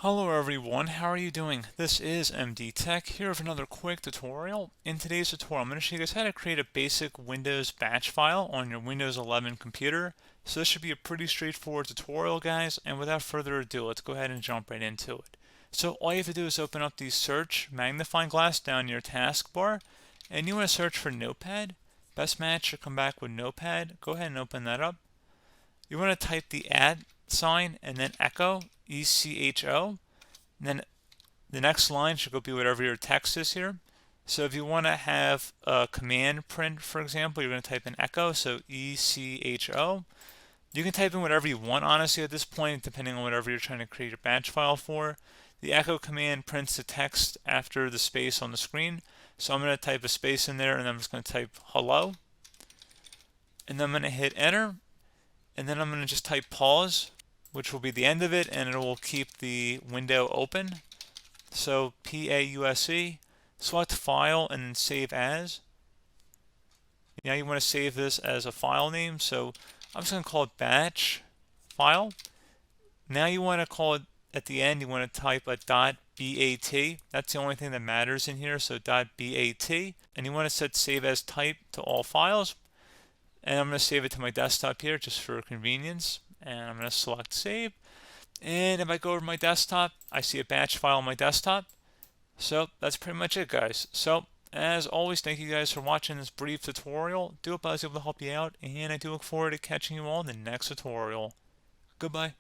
Hello everyone, how are you doing? This is MD Tech here with another quick tutorial. In today's tutorial, I'm going to show you guys how to create a basic Windows batch file on your Windows 11 computer. So this should be a pretty straightforward tutorial, guys, and without further ado, let's go ahead and jump right into it. So all you have to do is open up the search magnifying glass down your taskbar, and you want to search for Notepad. Best match should come back with Notepad. Go ahead and open that up. You want to type the @ and then echo, ECHO. And then the next line should go be whatever your text is here. So if you want to have a command print, for example, you're going to type in echo, so ECHO. You can type in whatever you want, honestly, at this point, depending on whatever you're trying to create your batch file for. The echo command prints the text after the space on the screen. So I'm going to type a space in there, and I'm just going to type hello. And then I'm going to hit enter. And then I'm going to just type pause, which will be the end of it, and it will keep the window open. So PAUSE, select file and then save as. Now you want to save this as a file name, so I'm just going to call it batch file. Now you want to call it at the end, you want to type a .bat. That's the only thing that matters in here, so .bat. And you want to set save as type to all files. And I'm going to save it to my desktop here just for convenience. And I'm going to select save. And if I go over my desktop, I see a batch file on my desktop. So that's pretty much it, guys. So as always, thank you guys for watching this brief tutorial. Do hope I was able to help you out, and I do look forward to catching you all in the next tutorial. Goodbye.